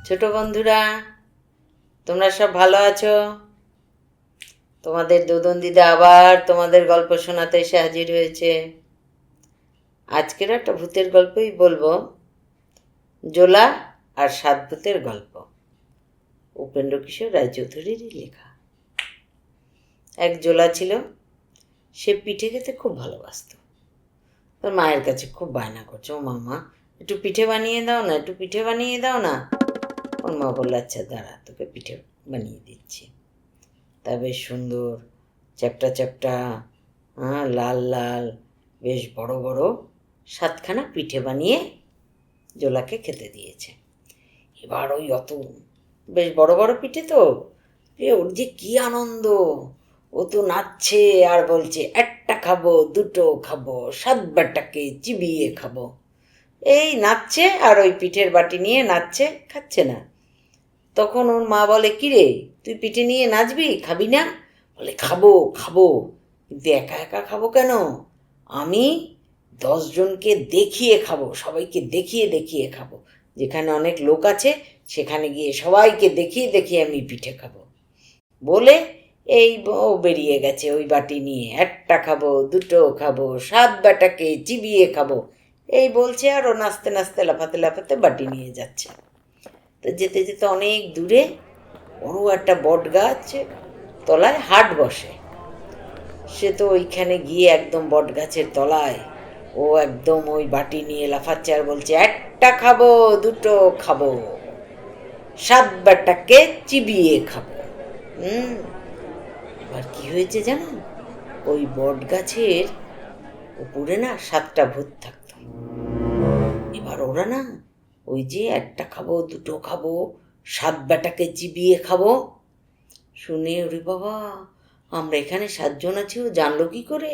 ছোট বন্ধুরা, তোমরা সব ভালো আছো? তোমাদের দোদন দিদা আবার তোমাদের গল্প শোনাতে এসে হাজির হয়েছে। আজকের একটা ভূতের গল্পই বলবো, জোলা আর সাত ভূতের গল্প। উপেন্দ্রকিশোর রায়চৌধুরীরই লেখা। এক জোলা ছিল, সে পিঠে খেতে খুব ভালোবাসত। তার মায়ের কাছে খুব বায়না করছে, ও মামা একটু পিঠে বানিয়ে দাও না, একটু পিঠে বানিয়ে দাও না। ওর মা বলল, আচ্ছা দাঁড়া, তোকে পিঠে বানিয়ে দিচ্ছি। তা বেশ সুন্দর চ্যাপটা চ্যাপটা লাল লাল বেশ বড় বড় 7খানা পিঠে বানিয়ে জোলাকে খেতে দিয়েছে। এবার ওই অত বেশ বড় বড় পিঠে তো, ওর যে কী আনন্দ! ও তো নাচছে আর বলছে, একটা খাবো, দুটো খাবো, 7 বেটাকে চিবিয়ে খাবো। এই নাচছে আর ওই পিঠের বাটি নিয়ে নাচছে, খাচ্ছে না। তখন ওর মা বলে, কিরে তুই পিঠে নিয়ে নাচবি, খাবি না? বলে, খাবো খাবো, কিন্তু একা একা খাবো কেন? আমি 10 জনকে দেখিয়ে খাবো, সবাইকে দেখিয়ে দেখিয়ে খাবো। যেখানে অনেক লোক আছে সেখানে গিয়ে সবাইকে দেখিয়ে দেখিয়ে আমি পিঠে খাবো। বলে এই ও বেরিয়ে গেছে ওই বাটি নিয়ে, একটা খাবো, দুটো খাবো, 7 বেটাকে চিবিয়ে খাবো, এই বলছে। আর ও নাচতে নাচতে লাফাতে লাফাতে বাটি নিয়ে যাচ্ছে। তো যেতে যেতে অনেক দূরে বড় একটা বট গাছ তলায় হাট বসে। সে তো ওইখানে গিয়ে একদম বট গাছের তলায় ও একদম ওই বাটি নিয়ে লাফাচ্ছে আর বলছে, একটা খাবো, দুটো খাবো, 7 বেটাকে চিবিয়ে খাবো। এবার কি হয়েছে জানো? ওই বট গাছের উপরে না 7টা ভূত থাকতো। এবার ওরা না ওই যে একটা খাবো, দুটো খাবো, 7 বেটাকে চিবিয়ে খাবো শুনে, ওরে বাবা, আমরা এখানে 7 জন আছি, ও জানলো কি করে?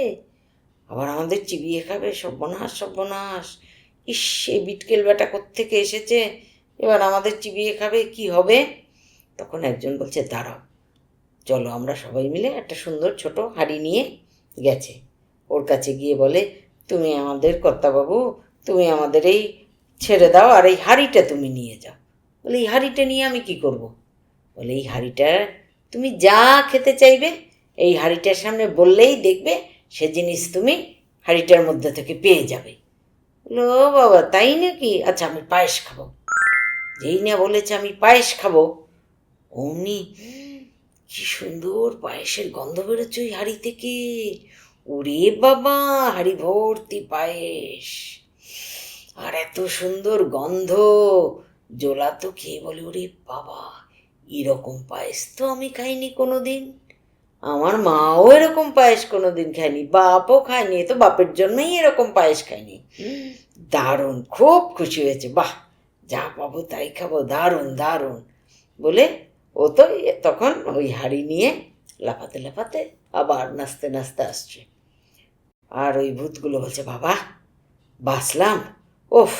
আবার আমাদের চিবিয়ে খাবে, সর্বনাশ সর্বনাশ! ইস, এই বিটকেল বেটা কোত্থেকে এসেছে, এবার আমাদের চিবিয়ে খাবে, কি হবে? তখন একজন বলছে, দাঁড়াও, চলো আমরা সবাই মিলে একটা সুন্দর ছোট হাঁড়ি নিয়ে গেছে। ওর কাছে গিয়ে বলে, তুমি আমাদের কর্তাবাবু, তুমি আমাদের এই ছেড়ে দাও আর এই হাঁড়িটা তুমি নিয়ে যাও। বলে, এই হাঁড়িটা নিয়ে আমি কি করব? বলে, এই হাঁড়িটা তুমি যা খেতে চাইবে এই হাঁড়িটার সামনে বললেই দেখবে সে জিনিস তুমি হাঁড়িটার মধ্যে থেকে পেয়ে যাবে। বলো, ও বাবা, তাই নাকি? আচ্ছা আমি পায়েস খাবো। যেই না বলেছে আমি পায়েস খাবো, অমনি কি সুন্দর পায়েসের গন্ধ বেরোচ্ছে ওই হাঁড়ি থেকে। ওরে বাবা, হাঁড়ি ভর্তি পায়েস, আর এত সুন্দর গন্ধ! জোলা তো খেয়ে বলে, ওরে বাবা, এরকম পায়েস তো আমি খাইনি কোনোদিন। আমার মাও এরকম পায়েস কোনোদিন খায়নি, বাপও খায়নি, তো বাপের জন্যই এরকম পায়েস খায়নি। দারুণ, খুব খুশি হয়েছে, বাহ, যা পাবো তাই খাবো, দারুণ দারুণ বলে ও তো তখন ওই হাঁড়ি নিয়ে লাফাতে লাফাতে আবার নাচতে নাচতে আসছে। আর ওই ভূতগুলো বলছে, বাবা বাঁচলাম, ওফ,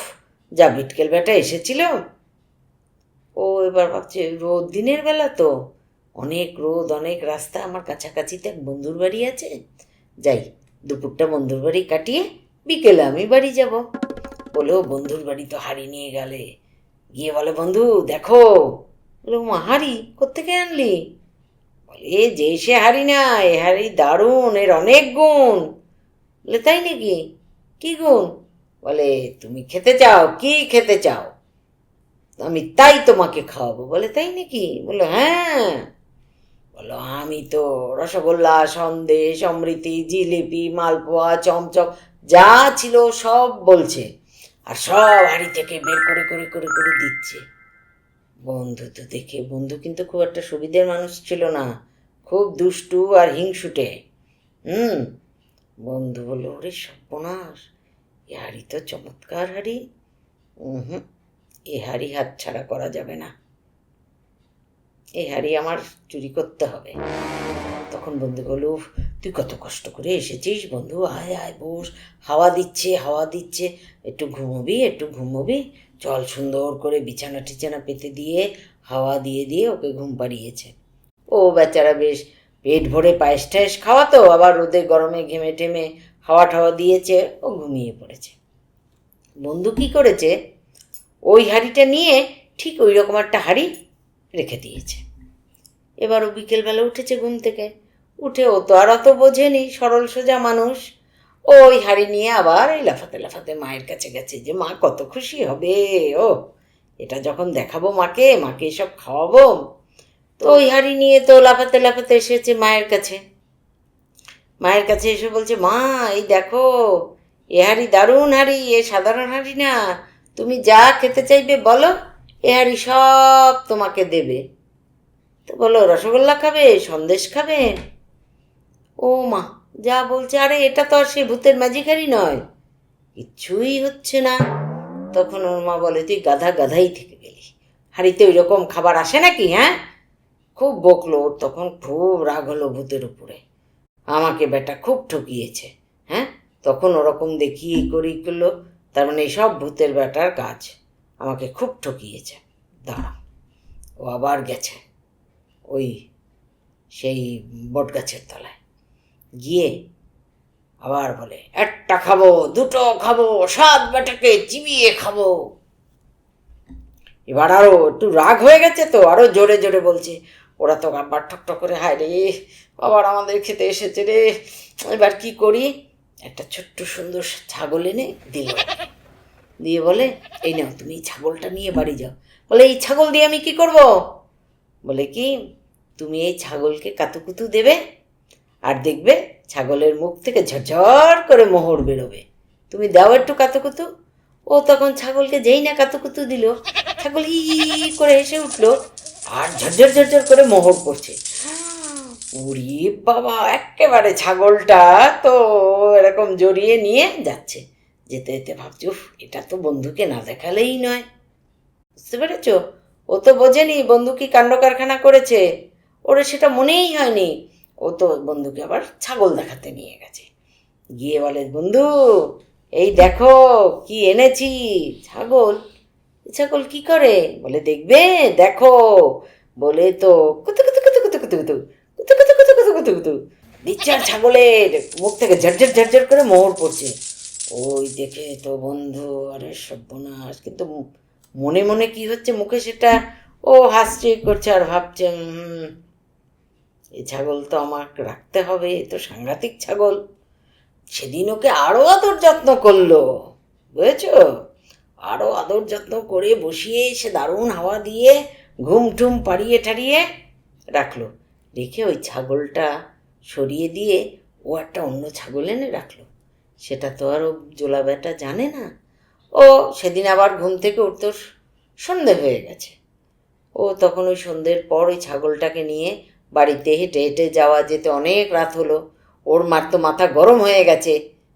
যা বিটকেল বেটা এসেছিল। ও এবার ভাবছে, রোদ, দিনের বেলা তো অনেক রোদ, অনেক রাস্তা, আমার কাছাকাছিতে এক বন্ধুর বাড়ি আছে, যাই দুপুরটা বন্ধুর বাড়ি কাটিয়ে বিকেলে আমি বাড়ি যাব। বলে ও বন্ধুর বাড়ি তো হাঁড়ি নিয়ে গেলে, গিয়ে বলে, বন্ধু দেখো। বলে, মা, হাঁড়ি কোত্থেকে আনলি? বলে, যে সে হাঁড়ি না, এ হাঁড়ি দারুণ, এর অনেক গুণ। বলে, তাই নাকি? কি গুণ? বলে, তুমি খেতে চাও, কি খেতে চাও, আমি তাই তোমাকে খাওয়াবো। বলে, তাই নাকি? বলে, হ্যাঁ। বলো, আমি তো রসগোল্লা, সন্দেশ, অমৃতি, জিলিপি, মালপোয়া, চমচম যা ছিল সব বলছে, আর সব হাঁড়ি থেকে বের করে করে করে করে দিচ্ছে। বন্ধু তো দেখে, বন্ধু কিন্তু খুব একটা সুবিধের মানুষ ছিল না, খুব দুষ্টু আর হিংসুটে। বন্ধু বললো, ওরে সর্বনাশ, এ হাঁড়ি তো চমৎকার হাঁড়ি, এ হাঁড়ি হাত ছাড়া করা যাবে না, এই হাঁড়ি আমার চুরি করতে হবে। তখন বন্ধু বলল, তুই কত কষ্ট করে এসেছিস বন্ধু, আয় আয় বস, হাওয়া দিচ্ছে হাওয়া দিচ্ছে, একটু ঘুমোবি একটু ঘুমোবি, চল। সুন্দর করে বিছানা টিছানা পেতে দিয়ে হাওয়া দিয়ে দিয়ে ওকে ঘুম পাড়িয়েছে। ও বেচারা বেশ পেট ভরে পায়েস টায়েস খাওয়া তো, আবার রোদে গরমে ঘেমে টেমে হাওয়া ঠাওয়া দিয়েছে, ও ঘুমিয়ে পড়েছে। বন্ধু কি করেছে, ওই হাঁড়িটা নিয়ে ঠিক ওই রকম একটা হাঁড়ি রেখে দিয়েছে। এবার ও বিকেলবেলা উঠেছে ঘুম থেকে, উঠে ও তো আর অত বোঝেনি, সরল সোজা মানুষ। ওই হাঁড়ি নিয়ে আবার এই লাফাতে লাফাতে মায়ের কাছে গেছে যে মা কত খুশি হবে, ও এটা যখন দেখাবো মাকে, মাকে এসব খাওয়াবো। তো ওই হাঁড়ি নিয়ে তো লাফাতে লাফাতে এসেছে মায়ের কাছে। মায়ের কাছে এসে বলছে, মা এই দেখো, এ হাঁড়ি দারুণ হাঁড়ি, এ সাধারণ হাঁড়ি না, তুমি যা খেতে চাইবে বলো, এ হাঁড়ি সব তোমাকে দেবে। তো বলো রসগোল্লা খাবে, সন্দেশ খাবে? ও মা যা বলছে, আরে এটা তো আর সেই ভূতের ম্যাজিক হাঁড়ি নয়, কিচ্ছুই হচ্ছে না। তখন ওর মা বলে, তুই গাধা গাধাই থেকে গেলি, হাঁড়িতে ওই রকম খাবার আসে নাকি? হ্যাঁ, খুব বকলো। ওর তখন খুব রাগ হলো ভূতের উপরে, আমাকে বেটা খুব ঠকিয়েছে। হ্যাঁ, তখন ওরকম দেখিয়ে করি করলো, তার মানে সব ভূতের বেটার কাজ, আমাকে খুব ঠকিয়েছে। দাঁড়া, ও আবার গেছে ওই সেই বটগাছের তলায়, গিয়ে আবার বলে, একটা খাবো, দুটো খাবো, 7 বেটাকে চিবিয়ে খাবো। এবার আরও একটু রাগ হয়ে গেছে তো আরও জোরে জোরে বলছে। ওরা তো আবার ঠকঠক করে, হায় রে আবার আমাদের খেতে এসেছে রে, এবার কি করি? একটা ছোট্ট সুন্দর ছাগল এনে দিল, দিয়ে বলে, এই নাও তুমি এই ছাগলটা নিয়ে বাড়ি যাও। বলে, এই ছাগল দিয়ে আমি কি করব? বলে কি, তুমি এই ছাগলকে কাতুকুতু দেবে, আর দেখবে ছাগলের মুখ থেকে ঝরঝর করে মোহর বেরোবে, তুমি দাও একটু কাতুকুতু। ও তখন ছাগলকে যেই না কাতুকুতু দিল, ছাগল হি করে হেসে উঠলো, আর ঝরঝর ঝরঝর করে মোহর পড়ছে। উরি বাবা, একেবারে ছাগলটা তো এরকম জড়িয়ে নিয়ে যাচ্ছে, যেতে যেতে ভাবছি, উফ এটা তো বন্ধুকে না দেখালেই নয়। বুঝতে পেরেছ? ও তো বোঝেনি বন্ধু কি কাণ্ড কারখানা করেছে, ওরে সেটা মনেই হয়নি। ও তো বন্ধুকে আবার ছাগল দেখাতে নিয়ে গেছে, গিয়ে বলে, বন্ধু এই দেখো কি এনেছি। ছাগল? ছাগল কি করে? বলে, দেখবে দেখো। বলে তো কুতু কুতু কুতু কুতু কুতু কুতু কুতু কুতু কুতু কুতু কুতু কুতু দিচ্ছে, আর ছাগলের মুখ থেকে ঝরঝর ঝরঝর করে মোহর পড়ছে। ওই দেখে তো বন্ধু, আরে সর্বনাশ, কিন্তু মনে মনে কি হচ্ছে মুখে সেটা ও হাসছে করছে, আর ভাবছে, এই ছাগল তো আমাকে রাখতে হবে, এ তো সাংঘাতিক ছাগল। সেদিন ওকে আরও আদর যত্ন করলো, বুঝেছ? আরও আদর যত্ন করে বসিয়ে সে দারুণ হাওয়া দিয়ে ঘুম টুম পাড়িয়ে ঠাড়িয়ে রাখলো, রেখে ওই ছাগলটা সরিয়ে দিয়ে ও একটা অন্য ছাগল এনে রাখলো। সেটা তো আর ও জোলা বেটা জানে না। ও সেদিন আবার ঘুম থেকে উঠতে সন্ধে হয়ে গেছে। ও তখন ওই সন্ধ্যের পর ওই ছাগলটাকে নিয়ে বাড়িতে হেঁটে হেঁটে যাওয়া যেতে অনেক রাত হলো। ওর মার তো মাথা গরম হয়ে গেছে।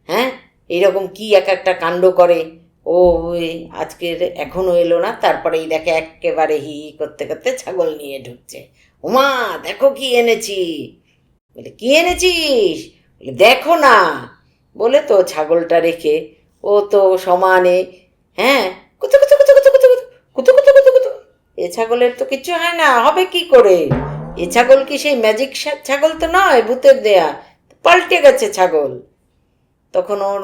হ্যাঁ, এইরকম কি এক একটা কাণ্ড করে ও, আজকের এখনও এলো না, তারপরেই দেখে একেবারে হি হি করতে করতে ছাগল নিয়ে ঢুকছে। ওমা দেখো কি এনেছি। বলে, কি এনেছিস? বলে, দেখো না। বলে তো ছাগলটা রেখে ও তো সমানে, হ্যাঁ, কুতু কুতু কুতু কুতু কুতু কুতু কুতু কুতু কুতু। এ ছাগলের তো কিচ্ছু হয় না, হবে কি করে? এ ছাগল কি সেই ম্যাজিক ছাগল তো নয় ভূতের দেয়া, পাল্টে গেছে ছাগল। তখন ওর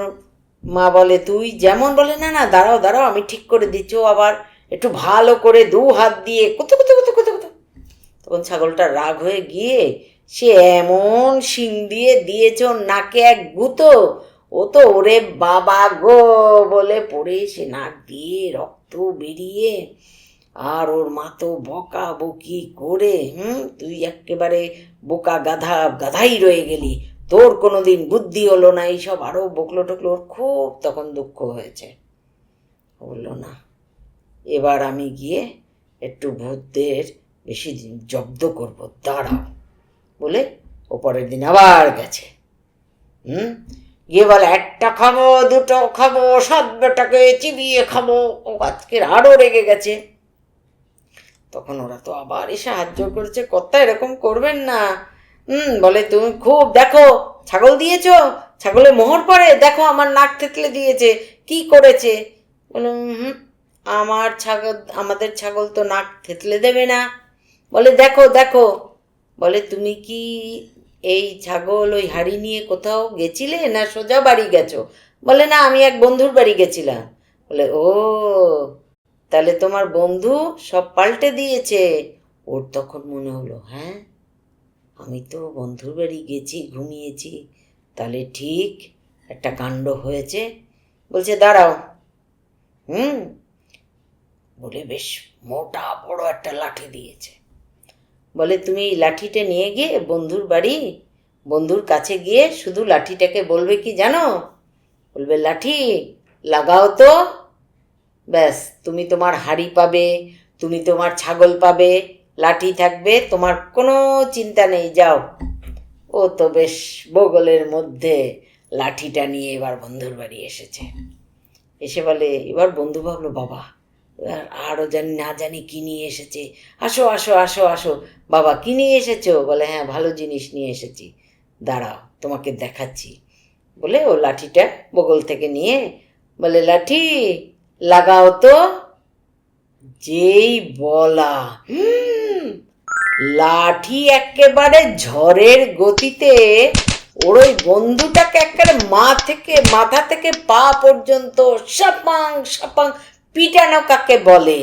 মা বলে, তুই যেমন, বলে, না না দাঁড়াও দাঁড়াও আমি ঠিক করে দিচ্ছি। ও আবার একটু ভালো করে 2 হাত দিয়ে কুতু কুতু কুতু কুতু কুতু। তখন ছাগলটা রাগ হয়ে গিয়ে সে এমন শিং দিয়ে দিয়েছে ওর নাকে এক গুঁতো, ও তো ওরে বাবা গো বলে পড়ে সে নাক দিয়ে রক্ত বেরিয়ে, আর ওর মা তো বকা বকি করে, তুই একেবারে বোকা গাধা, গাধাই রয়ে গেলি, তোর কোনো দিন বুদ্ধি হলো না, এইসব আরও বকলো টকলো। ওর খুব তখন দুঃখ হয়েছে। বললো, না এবার আমি গিয়ে একটু ভূতদের বেশি জব্দ করবো, দাঁড়াও। বলে ও পরের দিন আবার গেছে। গিয়ে বলে, একটা খাবো, দুটো খাবো, 7 বেটাকে চিবিয়ে খাবো। ও আজকের আরও রেগে গেছে। তখন ওরা তো আবার সাহায্য করেছে, কর্তা এরকম করবেন না। বলে, তুমি খুব দেখো, ছাগল দিয়েছ, ছাগলে মোহর পড়ে, দেখো আমার নাক থেতলে দিয়েছে, কি করেছে? বলে, আমাদের ছাগল তো নাক থেতলে দেবে না। বলে, দেখো দেখো। বলে, তুমি কি এই ছাগল ওই হাঁড়ি নিয়ে কোথাও গেছিলে না সোজা বাড়ি গেছো? বলে, না আমি এক বন্ধুর বাড়ি গেছিলাম। বলে, ও তাহলে তোমার বন্ধু সব পাল্টে দিয়েছে। ওর তখন মনে হলো, হ্যাঁ, আমি তো বন্ধুর বাড়ি গেছি, ঘুমিয়েছি, তাহলে ঠিক একটা কাণ্ড হয়েছে। বলছে দাঁড়াও। হুম, বলে বেশ মোটা বড় একটা লাঠি দিয়েছে। বলে তুমি এই লাঠিটা নিয়ে গিয়ে বন্ধুর বাড়ি, বন্ধুর কাছে গিয়ে শুধু লাঠিটাকে বলবে কি জানো? বলবে, লাঠি লাগাও তো। ব্যাস, তুমি তোমার হাঁড়ি পাবে, তুমি তোমার ছাগল পাবে, লাঠি থাকবে, তোমার কোনো চিন্তা নেই, যাও। ও তো বেশ বগলের মধ্যে লাঠিটা নিয়ে এবার বন্ধুর বাড়ি এসেছে। এসে বলে, এবার বন্ধু ভাবলো, বাবা এবার আরও জানি না জানি কী নিয়ে এসেছে। আসো আসো আসো আসো, বাবা কী নিয়ে এসেছো? বলে, হ্যাঁ, ভালো জিনিস নিয়ে এসেছি, দাঁড়াও তোমাকে দেখাচ্ছি। বলে ও লাঠিটা বগল থেকে নিয়ে বলে, লাঠি লাগাও তো। যেই বলা, লাঠি একেবারে ঝড়ের গতিতে ওর ওই বন্ধুটাকে একেবারে মাথা থেকে পা পর্যন্ত সাপাং সাপাং পিটানো কাকে বলে।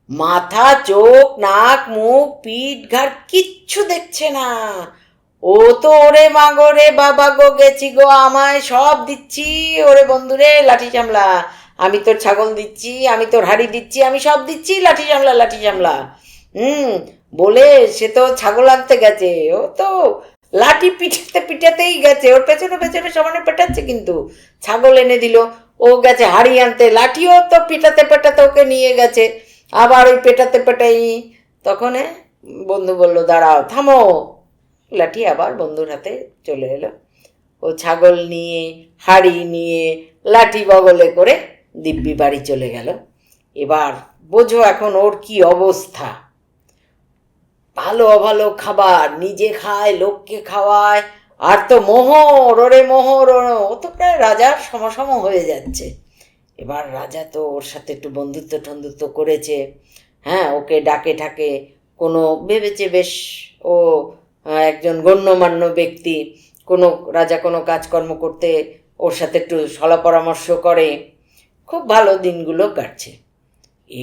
মাথা, চোখ, নাক, মুখ, পিঠ, ঘাড় কিচ্ছু দেখছে না। ও তো ওরে মা গো রে বাবা গো, গেছি গো, আমায় সব দিচ্ছি, ওরে বন্ধুরে লাঠি সামলা, আমি তোর ছাগল দিচ্ছি, আমি তোর হাড়ি দিচ্ছি, আমি সব দিচ্ছি, লাঠি সামলা লাঠি সামলা। বলে সে তো ছাগল আনতে গেছে, ও তো লাঠি পিটাতে পিটাতেই গেছে, ওর পেছনে পেছনে সমানে পেটাচ্ছে, কিন্তু ছাগল এনে দিল। ও গেছে হাড়ি আনতে, লাঠিও তো পিটাতে পেটাতে ওকে নিয়ে গেছে, আবার ওই পেটাতে পেটাই। তখন বন্ধু বলল, দাঁড়াও, থামো। লাঠি আবার বন্ধুর হাতে চলে এলো। ও ছাগল নিয়ে, হাড়ি নিয়ে, লাঠি বগলে করে দিব্যি বাড়ি চলে গেল। এবার বোঝো এখন ওর কি অবস্থা। ভালো অভালো খাবার নিজে খায়, লোককে খাওয়ায়, আর তো মোহর, ওরে মোহর, ও তো প্রায় রাজার সমসম হয়ে যাচ্ছে। এবার রাজা তো ওর সাথে একটু বন্ধুত্ব টন্ধুত্ব করেছে, হ্যাঁ, ওকে ডাকে ঠাকে, কোনো ভেবেছে বেশ ও একজন গণ্যমান্য ব্যক্তি, কোনো রাজা কোনো কাজকর্ম করতে ওর সাথে একটু সলা পরামর্শ করে, খুব ভালো দিনগুলো কাটছে।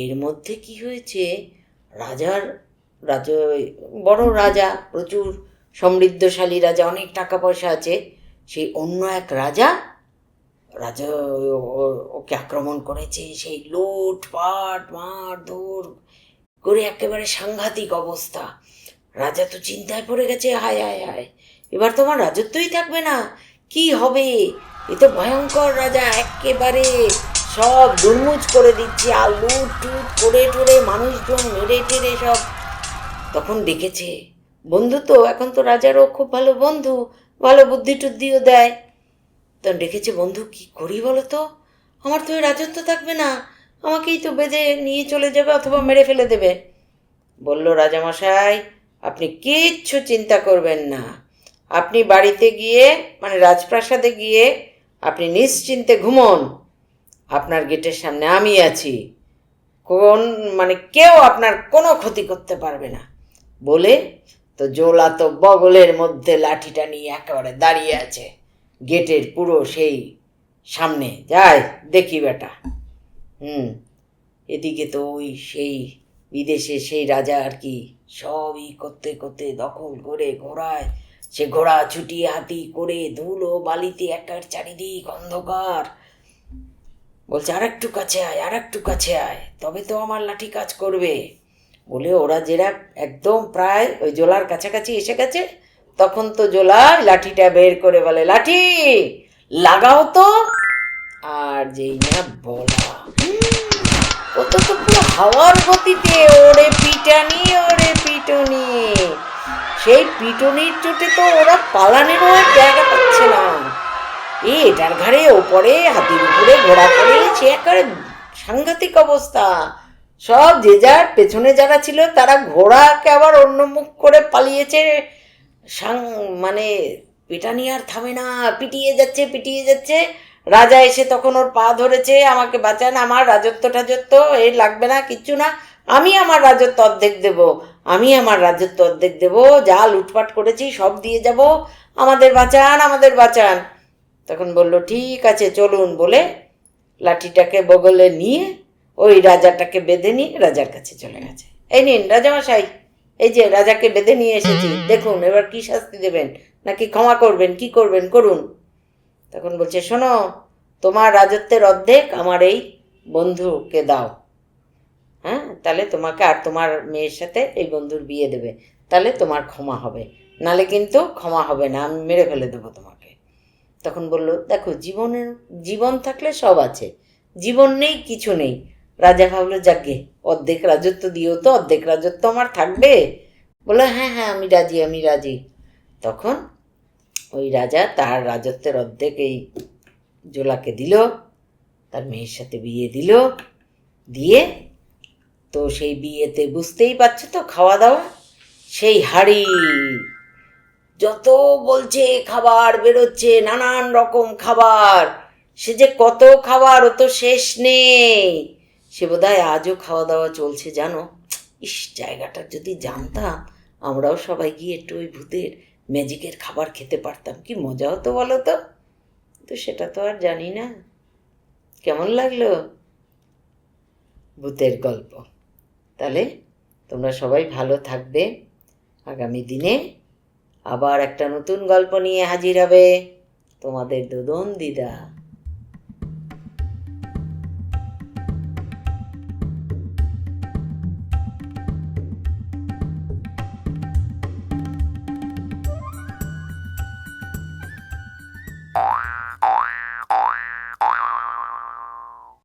এর মধ্যে কি হয়েছে, রাজার রাজা, বড় রাজা, প্রচুর সমৃদ্ধশালী রাজা, অনেক টাকা পয়সা আছে, সেই অন্য এক রাজা রাজা ওকে আক্রমণ করেছে। সেই লুটপাট মারধর করে একেবারে সাংঘাতিক অবস্থা। রাজা তো চিন্তায় পড়ে গেছে, হায় হায় হায়, এবার তোমার রাজত্বই থাকবে না, কি হবে? এ তো ভয়ঙ্কর রাজা, একেবারে সব দুর্মুজ করে দিচ্ছে, আর লুট টুট করে টরে মানুষজন মেরে টেরে সব। তখন দেখেছে বন্ধু তো এখন তো রাজারও খুব ভালো বন্ধু, ভালো বুদ্ধি টুদ্ধিও দেয়। তখন দেখেছে, বন্ধু কি করি বলো তো, আমার তো রাজত্ব থাকবে না, আমাকেই তো বেঁধে নিয়ে চলে যাবে অথবা মেরে ফেলে দেবে। বলল, রাজামশাই আপনি কিচ্ছু চিন্তা করবেন না, আপনি বাড়িতে গিয়ে মানে রাজপ্রাসাদে গিয়ে আপনি নিশ্চিন্তে ঘুমোন, আপনার গেটের সামনে আমি আছি, কেউ আপনার কোনো ক্ষতি করতে পারবে না। বলে তো জোলা তো বগলের মধ্যে লাঠিটা নিয়ে একেবারে দাঁড়িয়ে আছে গেটের পুরো সেই সামনে, যায় দেখি বেটা। এদিকে তো ওই সেই বিদেশে সেই রাজা আর কি সবই করতে করতে দখল করে ঘোড়ায়, সে ঘোড়া ছুটিয়ে হাতি করে ধুলো বালিতে একার চারিদিক অন্ধকার। বলছে, আর একটু কাছে আয়, আর একটু কাছে আয়, তবে তো আমার লাঠি কাজ করবে। বলে ওরা যেরা একদম প্রায় ওই জোলার কাছাকাছি এসে গেছে, তখন তো জোলা লাঠিটা বের করে বলে, লাঠি লাগাও তো। আর যেই না বলা, ও তো পুরো হাওয়ার গতিতে ওরে পিটানি, ওরে পিটনি, সেই পিটনির চোটে তো ওরা পালানেরও আর জায়গা পাচ্ছে না। এটার ঘাড়ে ওপরে, হাতির উপরে, ঘোড়া করে, সে একেবারে সাংঘাতিক অবস্থা। সব যে যার পেছনে যারা ছিল তারা ঘোড়াকে আবার অন্য মুখ করে পালিয়েছে। মানে পিটানি আর থামে না, পিটিয়ে যাচ্ছে পিটিয়ে যাচ্ছে। রাজা এসে তখন ওর পা ধরেছে, আমাকে বাঁচান, আমার রাজত্ব টাজত্ব এর লাগবে না, কিচ্ছু না, আমি আমার রাজত্ব অর্ধেক দেব, আমি আমার রাজত্ব অর্ধেক দেব, যা লুটপাট করেছি সব দিয়ে যাব, আমাদের বাঁচান, আমাদের বাঁচান। তখন বলল, ঠিক আছে চলুন, বলে লাঠিটাকে বগলে নিয়ে ও ওই রাজাটাকে বেঁধে নিয়ে রাজার কাছে চলে গেছে। এই নিন রাজামশাই, এই যে রাজাকে বেঁধে নিয়ে এসেছি, দেখুন এবার কি শাস্তি দেবেন, নাকি ক্ষমা করবেন, কি করবেন করুন। তখন বলছে, শোনো, তোমার রাজত্বের অর্ধেক আমার এই বন্ধুকে দাও, হ্যাঁ, তাহলে তোমাকে আর তোমার মেয়ের সাথে এই বন্ধুর বিয়ে দেবে, তাহলে তোমার ক্ষমা হবে, নালে কিন্তু ক্ষমা হবে না, আমি মেরে ফেলে দেবো তোমাকে। তখন বলল, দেখো, জীবন থাকলে সব আছে, জীবন নেই কিছু নেই। রাজা ভাবলো, যাকে অর্ধেক রাজত্ব দিও তো, অর্ধেক রাজত্ব আমার থাকবে। বললো, হ্যাঁ হ্যাঁ, আমি রাজি, আমি রাজি। তখন ওই রাজা তার রাজত্বের অর্ধেক এই জোলাকে দিল, তার মেয়ের সাথে বিয়ে দিল। দিয়ে তো সেই বিয়েতে বুঝতেই পারছো তো, খাওয়া দাওয়া, সেই হাঁড়ি যত বলছে খাবার বেরোচ্ছে, নানান রকম খাবার, সে যে কত খাবার, ও তো শেষ নেই। সে বোধহয় আজও খাওয়া দাওয়া চলছে, জানো। ইস, জায়গাটা যদি জানতাম, আমরাও সবাই গিয়ে একটু ওই ভূতের ম্যাজিকের খাবার খেতে পারতাম, কি মজা হতো বলো তো। তো সেটা তো আর জানি না। কেমন লাগলো ভূতের গল্প? তাহলে তোমরা সবাই ভালো থাকবে। আগামী দিনে আবার একটা নতুন গল্প নিয়ে হাজির হবে তোমাদের দোদন দিদা।